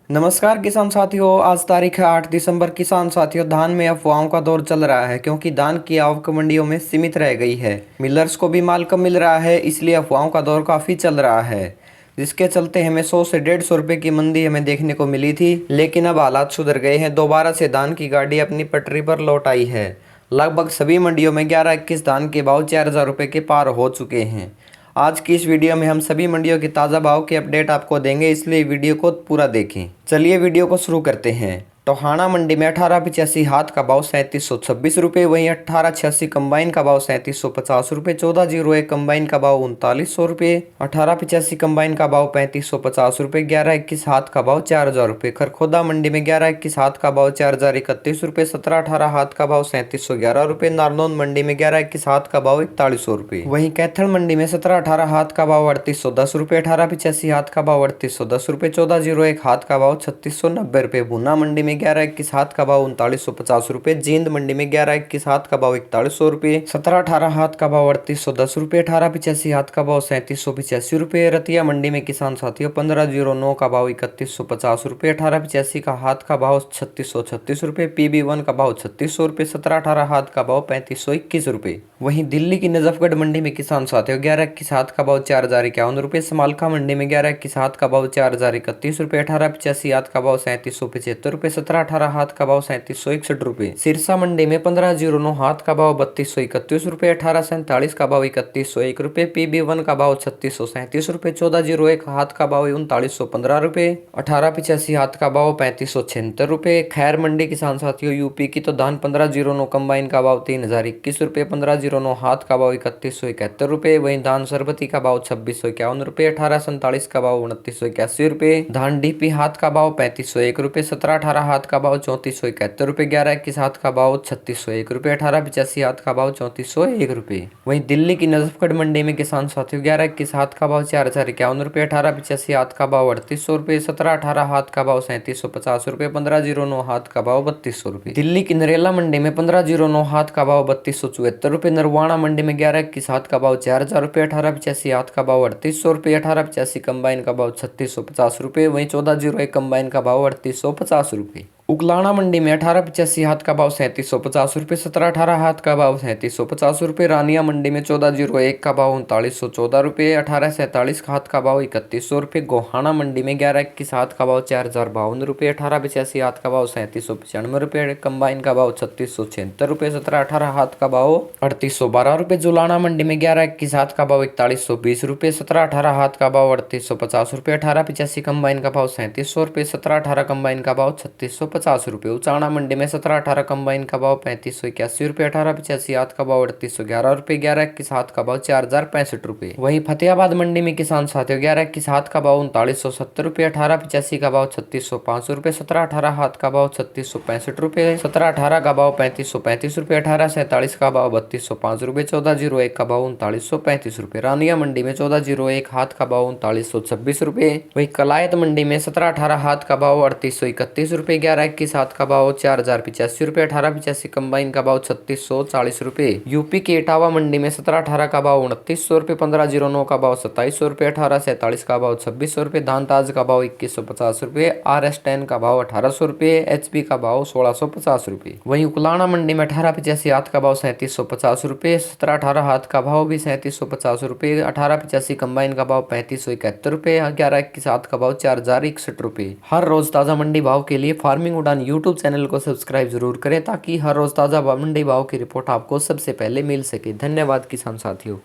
नमस्कार किसान साथियों। आज तारीख है 8 दिसंबर। किसान साथियों, धान में अफवाहों का दौर चल रहा है क्योंकि धान की आवक मंडियों में सीमित रह गई है। मिलर्स को भी माल कम मिल रहा है, इसलिए अफवाहों का दौर काफ़ी चल रहा है, जिसके चलते हमें 100 से 150 रुपये की मंदी हमें देखने को मिली थी। लेकिन अब हालात सुधर गए हैं, दोबारा से धान की गाड़ी अपनी पटरी पर लौट आई है। लगभग सभी मंडियों में 11-21 धान के भाव 4,000 रुपये के पार हो चुके हैं। आज की इस वीडियो में हम सभी मंडियों के ताज़ा भाव की अपडेट आपको देंगे, इसलिए वीडियो को पूरा देखें। चलिए वीडियो को शुरू करते हैं। टोहाना मंडी में 1885 हाथ का भाव 3726 रुपये, वहीं 1886 कंबाइन का भाव 3750 रुपये, 1401 कंबाइन का भाव 3900 रुपये, 1885 कंबाइन का भाव 3550 रुपये, 1121 हाथ का भाव 4000 रुपये। खरखोदा मंडी में 1121 हाथ का भाव 4031 रुपये, 1718 हाथ का भाव 3711 रुपये, नारनौंद मंडी में 1121 हाथ का भाव 4100 रुपये, वहीं कैथल मंडी में 1718 हाथ का भाव 3810 रुपये, 1885 हाथ का भाव 3810 रुपये, 1401 हाथ का भाव 3690 रुपये। भूना मंडी में 1121 हाथ का भाव 3950 रुपये, जींद मंडी में 1121 हाथ का भाव 4100 रुपये, 1718 हाथ का भाव 3810 रुपये, 1885 हाथ का भाव 3785 रुपये। रतिया मंडी में किसान साथियों 1509 का भाव 3150 रुपये, 1885 का हाथ का भाव 3636 रुपये, PB1 का भाव 3600 रुपये, 1718 हाथ का भाव 3521 रुपये। वहीं दिल्ली की नजफगढ़ मंडी में किसान साथियों 1121 हाथ का भाव 4051 रुपये, समालखा मंडी में 1121 हाथ का भाव 4031 रुपये, 1885 हाथ का भाव 3775 रुपये, 1718 हाथ का भाव 3761 रुपये। सिरसा मंडी में 1509 हाथ का भाव 3231 रुपये, 1847 का भाव 3101 रुपये, PB1 का भाव 3637 रुपये, 1401 हाथ का भाव 3915 रुपये, 1885 हाथ का भाव 3576 रुपये। खैर मंडी किसान साथियों यूपी की तो धान 1509 कंबाइन का भाव 3021 रुपये, 1509 हाथ का भाव 3171 रुपये, वहीं धान सरबती का भाव 2651 रुपये, 1847 का भाव 2981 रुपये, धान डीपी हाथ का भाव 3501 रुपये, 1718 हाथ का भाव 3471 रुपये, 1121 हाथ का भाव 3601 रुपये, 1885 हाथ का भाव 3401 रुपये। वहीं दिल्ली की नजफगढ़ मंडी में किसान साथियों 1121 हाथ का भाव 4051 रुपये, 1885 हाथ का भाव 3800 रुपये, 1718 हाथ का भाव 3750 रुपये, 1509 हाथ का भाव 3200 रुपये। दिल्ली की नरेला मंडी में 1509 हाथ का भाव 3274 रुपये, नरवाना मंडी में 1121 हाथ का भाव 4000 रुपये, 1885 हाथ का भाव 3800 रुपये, 1885 कंबाइन का भाव 3650 रुपये, वहीं 1401 कंबाइन का भाव 3850 रुपये। उकलाना मंडी में 1885 हाथ का भाव 3750 रुपये, 1718 हाथ का भाव 3750 रुपये, रानिया मंडी में 1401 का भाव 3914 रुपये, 1847 हाथ का भाव 3100 रुपये, गोहाना मंडी में 1121 हाथ का भाव 4052 रुपये, 1885 हाथ का भाव 3795 रुपये, कंबाइन का भाव 3676 रुपये, 1718 हाथ का भाव 3812 रुपये। जुलाना मंडी में 1121 हाथ का भाव 4120 रुपये, 1718 हाथ का भाव 3850 रुपये, 1885 कंबाइन का भाव 3700 रुपये, 1718 कंबाइन का भाव 3650 रुपये। उचाना मंडी में 1718 कंबाइन का भाव 3581 रुपये, 1885 हाथ का भाव 3811 रुपये, 1121 हाथ का भाव 4065 रुपये। वहीं फतेहाबाद मंडी में किसान साथियों 1121 हाथ का भाव 3970 रुपये, 1885 का भाव 3605 रुपये, 1718 हाथ का भाव 3665 रुपये, 1718 का भाव 3535 रुपये, 1847 का भाव 3205 रुपये, 1401 का भाव 3935 रुपये। रानिया मंडी में 1401 हाथ का भाव 3926 रुपये। वहीं कलायत मंडी में 1718 हाथ का भाव 3831 रुपये, 1121 हाथ का भाव 4085 रुपये, 1885 कंबाइन का भाव 3640 रुपये। यूपी के इटावा मंडी में 1718 का भाव 2900 रुपये, 1509 का भाव 2700 रुपये, 1847 का भाव 2600 रुपये, धानताज का भाव 2150 रुपये, RS10 का भाव 1800 रुपये, HP का भाव 1650 रुपये। वहीं उकलाना मंडी में 1885 हाथ का भाव 3750 रुपये, 1718 हाथ का भाव भी 3750 रुपये, 1885 कंबाइन का भाव 3571 रुपये, 1121 हाथ का भाव 4061 रुपये। हर रोज ताजा मंडी भाव के लिए फार्मिंग उड़ान यूट्यूब चैनल को सब्सक्राइब जरूर करें ताकि हर रोज ताजा मंडी भाव की रिपोर्ट आपको सबसे पहले मिल सके। धन्यवाद किसान साथियों।